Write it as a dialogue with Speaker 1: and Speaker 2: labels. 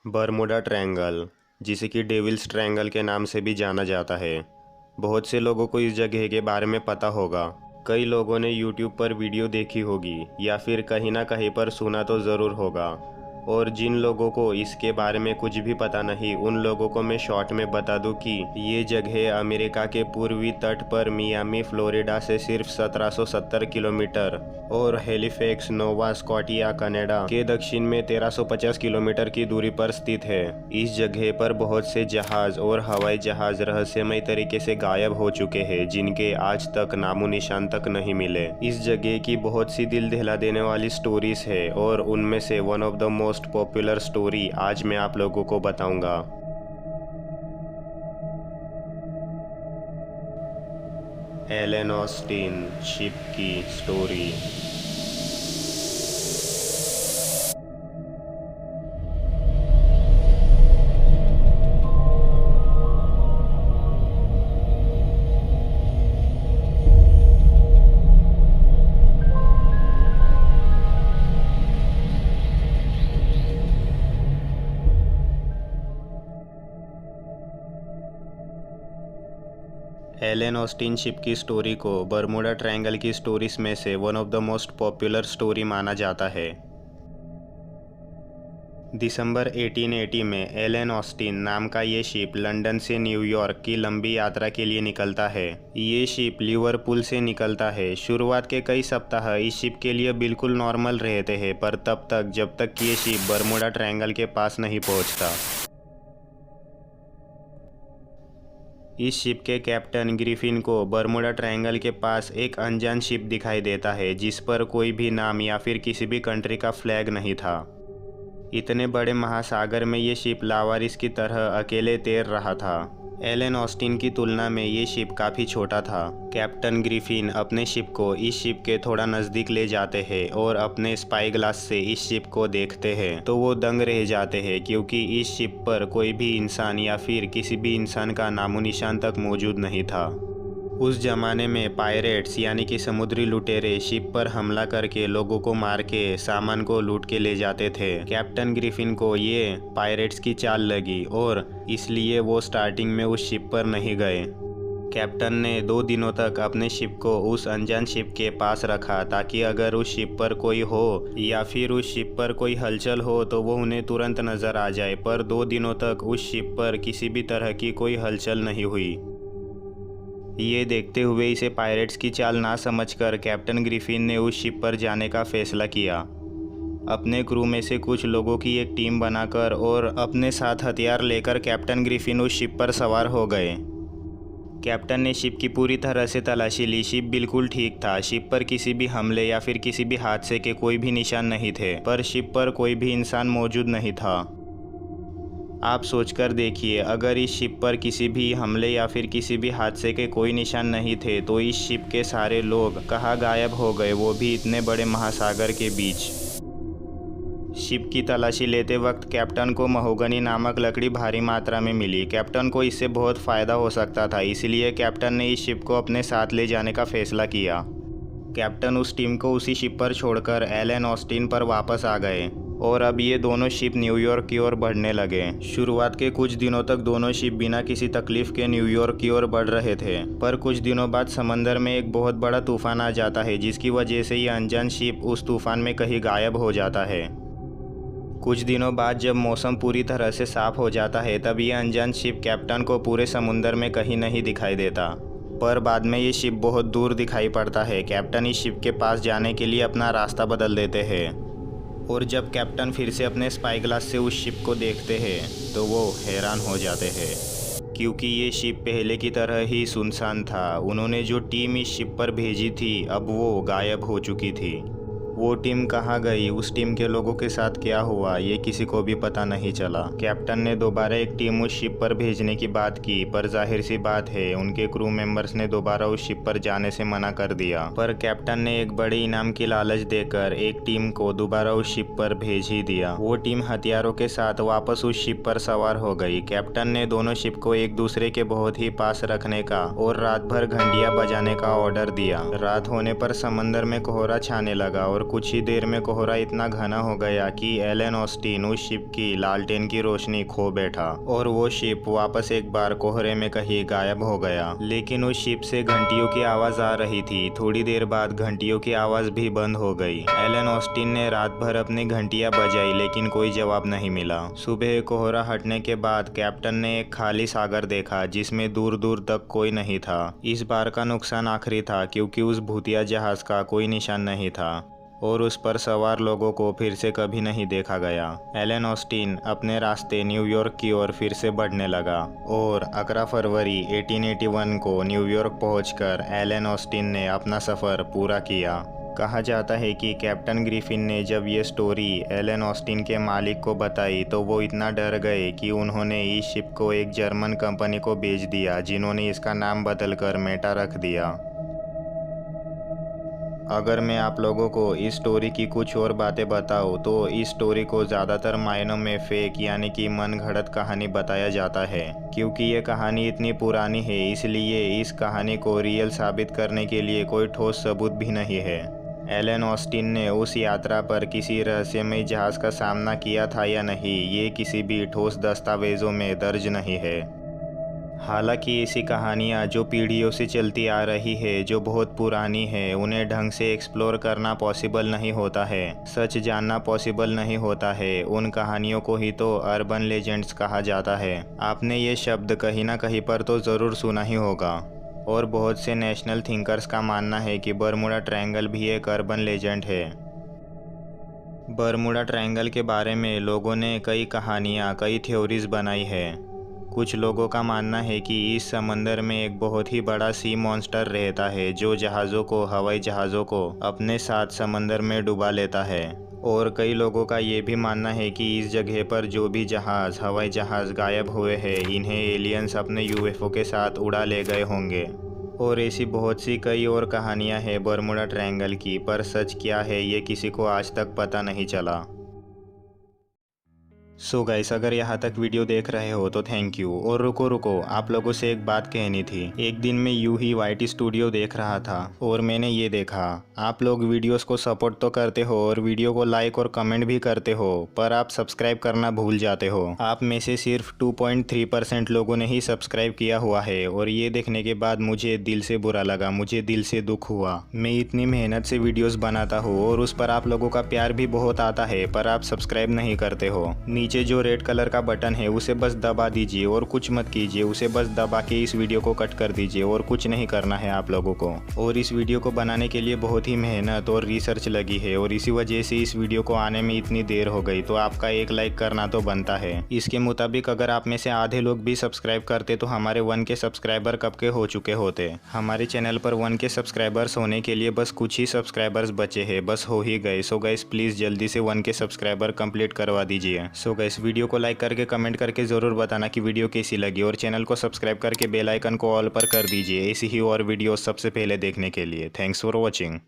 Speaker 1: Bermuda triangle, जिसे कि devils triangle के नाम से भी जाना जाता है। बहुत से लोगों को इस जगह के बारे में पता होगा। कई लोगों ने यूट्यूब पर वीडियो देखी होगी या फिर कहीं ना कहीं पर सुना तो ज़रूर होगा। और जिन लोगों को इसके बारे में कुछ भी पता नहीं, उन लोगों को मैं शॉर्ट में बता दूं कि ये जगह अमेरिका के पूर्वी तट पर मियामी फ्लोरिडा से सिर्फ 1770 किलोमीटर और हैलिफैक्स नोवा स्कॉटिया कनाडा के दक्षिण में 1350 किलोमीटर की दूरी पर स्थित है। इस जगह पर बहुत से जहाज और हवाई जहाज रहस्यमय तरीके से गायब हो चुके हैं, जिनके आज तक नामो निशान तक नहीं मिले। इस जगह की बहुत सी दिल दहला देने वाली स्टोरीज है और उनमें से one of the most popular story आज मैं आप लोगों को बताऊंगा। एलन ऑस्टिन शिप की स्टोरी। एलन ऑस्टिन शिप की स्टोरी को बरमुडा ट्रायंगल की स्टोरीज में से one of the most popular story माना जाता है। दिसंबर 1880 में एलन ऑस्टिन नाम का ये शिप लंदन से न्यूयॉर्क की लंबी यात्रा के लिए निकलता है। ये शिप लिवरपूल से निकलता है। शुरुआत के कई सप्ताह इस शिप के लिए बिल्कुल नॉर्मल रहते हैं, पर तब तक जब तक कि ये शिप बरमुडा ट्रायंगल के पास नहीं पहुंचता। इस शिप के कैप्टन ग्रिफिन को बरमुडा ट्रायंगल के पास एक अनजान शिप दिखाई देता है, जिस पर कोई भी नाम या फिर किसी भी कंट्री का फ्लैग नहीं था। इतने बड़े महासागर में ये शिप लावारिस की तरह अकेले तैर रहा था। एलन ऑस्टिन की तुलना में ये शिप काफ़ी छोटा था। कैप्टन ग्रिफिन अपने शिप को इस शिप के थोड़ा नज़दीक ले जाते हैं और अपने स्पाई ग्लास से इस शिप को देखते हैं तो वो दंग रह जाते हैं, क्योंकि इस शिप पर कोई भी इंसान या फिर किसी भी इंसान का नामो निशान तक मौजूद नहीं था। उस जमाने में पायरेट्स यानी कि समुद्री लुटेरे शिप पर हमला करके लोगों को मार के सामान को लूट के ले जाते थे। कैप्टन ग्रिफिन को ये पायरेट्स की चाल लगी और इसलिए वो स्टार्टिंग में उस शिप पर नहीं गए। कैप्टन ने 2 दिनों तक अपने शिप को उस अनजान शिप के पास रखा, ताकि अगर उस शिप पर कोई हो या फिर उस शिप पर कोई हलचल हो तो वो उन्हें तुरंत नज़र आ जाए। पर 2 दिनों तक उस शिप पर किसी भी तरह की कोई हलचल नहीं हुई। ये देखते हुए इसे पायरेट्स की चाल ना समझकर कैप्टन ग्रिफिन ने उस शिप पर जाने का फैसला किया। अपने क्रू में से कुछ लोगों की एक टीम बनाकर और अपने साथ हथियार लेकर कैप्टन ग्रिफिन उस शिप पर सवार हो गए। कैप्टन ने शिप की पूरी तरह से तलाशी ली। शिप बिल्कुल ठीक था। शिप पर किसी भी हमले या फिर किसी भी हादसे के कोई भी निशान नहीं थे, पर शिप पर कोई भी इंसान मौजूद नहीं था। आप सोचकर देखिए, अगर इस शिप पर किसी भी हमले या फिर किसी भी हादसे के कोई निशान नहीं थे तो इस शिप के सारे लोग कहाँ गायब हो गए, वो भी इतने बड़े महासागर के बीच। शिप की तलाशी लेते वक्त कैप्टन को महोगनी नामक लकड़ी भारी मात्रा में मिली। कैप्टन को इससे बहुत फ़ायदा हो सकता था, इसलिए कैप्टन ने इस शिप को अपने साथ ले जाने का फैसला किया। कैप्टन उस टीम को उसी शिप पर छोड़कर एलन ऑस्टिन पर वापस आ गए और अब ये दोनों शिप न्यूयॉर्क की ओर बढ़ने लगे। शुरुआत के कुछ दिनों तक दोनों शिप बिना किसी तकलीफ के न्यूयॉर्क की ओर बढ़ रहे थे, पर कुछ दिनों बाद समंदर में एक बहुत बड़ा तूफान आ जाता है, जिसकी वजह से ये अनजान शिप उस तूफान में कहीं गायब हो जाता है। कुछ दिनों बाद जब मौसम पूरी तरह से साफ हो जाता है, तब ये अनजान शिप कैप्टन को पूरे समुंदर में कहीं नहीं दिखाई देता, पर बाद में ये शिप बहुत दूर दिखाई पड़ता है। कैप्टन इस शिप के पास जाने के लिए अपना रास्ता बदल देते हैं और जब कैप्टन फिर से अपने स्पाई ग्लास से उस शिप को देखते हैं तो वो हैरान हो जाते हैं, क्योंकि ये शिप पहले की तरह ही सुनसान था। उन्होंने जो टीम इस शिप पर भेजी थी अब वो गायब हो चुकी थी। वो टीम कहाँ गई, उस टीम के लोगों के साथ क्या हुआ, ये किसी को भी पता नहीं चला। कैप्टन ने दोबारा एक टीम उस शिप पर भेजने की बात की, पर जाहिर सी बात है उनके क्रू मेंबर्स ने दोबारा उस शिप पर जाने से मना कर दिया। पर कैप्टन ने एक बड़े इनाम की लालच देकर एक टीम को दोबारा उस शिप पर भेज ही दिया। वो टीम हथियारों के साथ वापस उस शिप पर सवार हो गई। कैप्टन ने दोनों शिप को एक दूसरे के बहुत ही पास रखने का और रात भर घंटियां बजाने का ऑर्डर दिया। रात होने पर समंदर में कोहरा छाने लगा और कुछ ही देर में कोहरा इतना घना हो गया कि एलन ऑस्टिन उस शिप की लालटेन की रोशनी खो बैठा और वो शिप वापस एक बार कोहरे में कहीं गायब हो गया। लेकिन उस शिप से घंटियों की आवाज आ रही थी। थोड़ी देर बाद घंटियों की आवाज भी बंद हो गई। एलन ऑस्टिन ने रात भर अपनी घंटियां बजाई लेकिन कोई जवाब नहीं मिला। सुबह कोहरा हटने के बाद कैप्टन ने एक खाली सागर देखा जिसमें दूर दूर तक कोई नहीं था। इस बार का नुकसान आखिरी था क्योंकि उस भूतिया जहाज का कोई निशान नहीं था और उस पर सवार लोगों को फिर से कभी नहीं देखा गया। एलन ऑस्टिन अपने रास्ते न्यूयॉर्क की ओर फिर से बढ़ने लगा और 11 फरवरी 1881 को न्यूयॉर्क पहुंचकर एलन ऑस्टिन ने अपना सफ़र पूरा किया। कहा जाता है कि कैप्टन ग्रिफिन ने जब ये स्टोरी एलन ऑस्टिन के मालिक को बताई तो वो इतना डर गए कि उन्होंने इस शिप को एक जर्मन कंपनी को बेच दिया जिन्होंने इसका नाम बदलकर मेटा रख दिया। अगर मैं आप लोगों को इस स्टोरी की कुछ और बातें बताऊं तो इस स्टोरी को ज़्यादातर मायनों में फेक यानी कि मन घड़त कहानी बताया जाता है। क्योंकि ये कहानी इतनी पुरानी है इसलिए इस कहानी को रियल साबित करने के लिए कोई ठोस सबूत भी नहीं है। एलन ऑस्टिन ने उस यात्रा पर किसी रहस्यमय जहाज़ का सामना किया था या नहीं ये किसी भी ठोस दस्तावेज़ों में दर्ज नहीं है। हालांकि ऐसी कहानियाँ जो पीढ़ियों से चलती आ रही है जो बहुत पुरानी है उन्हें ढंग से एक्सप्लोर करना पॉसिबल नहीं होता है, सच जानना पॉसिबल नहीं होता है। उन कहानियों को ही तो अर्बन लेजेंड्स कहा जाता है। आपने ये शब्द कहीं ना कहीं पर तो ज़रूर सुना ही होगा और बहुत से नेशनल थिंकर्स का मानना है कि बरमुडा ट्रायंगल भी एक अर्बन लेजेंड है। बरमुडा ट्रायंगल के बारे में लोगों ने कई कहानियाँ कई थ्योरीज बनाई है। कुछ लोगों का मानना है कि इस समंदर में एक बहुत ही बड़ा सी मॉन्स्टर रहता है जो जहाज़ों को हवाई जहाज़ों को अपने साथ समंदर में डुबा लेता है। और कई लोगों का ये भी मानना है कि इस जगह पर जो भी जहाज़ हवाई जहाज़ गायब हुए हैं इन्हें एलियंस अपने यूएफओ के साथ उड़ा ले गए होंगे। और ऐसी बहुत सी कई और कहानियाँ हैं बरमुडा ट्रायंगल की, पर सच क्या है ये किसी को आज तक पता नहीं चला। सो गाइस, अगर यहाँ तक वीडियो देख रहे हो तो थैंक यू। और रुको आप लोगों से एक बात कहनी थी। एक दिन मैं यूं ही वाईटी स्टूडियो देख रहा था और मैंने ये देखा, आप लोग वीडियोस को सपोर्ट तो करते हो और वीडियो को लाइक और कमेंट भी करते हो पर आप सब्सक्राइब करना भूल जाते हो। आप में से सिर्फ 2.3% लोगों ने ही सब्सक्राइब किया हुआ है और ये देखने के बाद मुझे दिल से बुरा लगा, मुझे दिल से दुख हुआ। मैं इतनी मेहनत से वीडियोस बनाता हूँ और उस पर आप लोगों का प्यार भी बहुत आता है पर आप सब्सक्राइब नहीं करते हो। नीचे जो रेड कलर का बटन है उसे बस दबा दीजिए और कुछ मत कीजिए, उसे बस दबा के इस वीडियो को कट कर दीजिए और कुछ नहीं करना है आप लोगों को। और इस वीडियो को बनाने के लिए बहुत ही मेहनत और रिसर्च लगी है और इसी वजह से इस वीडियो को आने में इतनी देर हो गई, तो आपका एक लाइक करना तो बनता है। इसके मुताबिक अगर आप में से आधे लोग भी सब्सक्राइब करते तो हमारे 1 के सब्सक्राइबर कब के हो चुके होते। हमारे चैनल पर 1 के सब्सक्राइबर्स होने के लिए बस कुछ ही सब्सक्राइबर्स बचे हैं, बस हो ही गए। सो गाइस प्लीज़ जल्दी से 1 के सब्सक्राइबर कंप्लीट करवा दीजिए। सो गाइस वीडियो को लाइक करके कमेंट करके ज़रूर बताना कि वीडियो कैसी लगी और चैनल को सब्सक्राइब करके बेल आइकन को ऑल पर कर दीजिए ऐसी ही और वीडियो सबसे पहले देखने के लिए। Thanks for watching.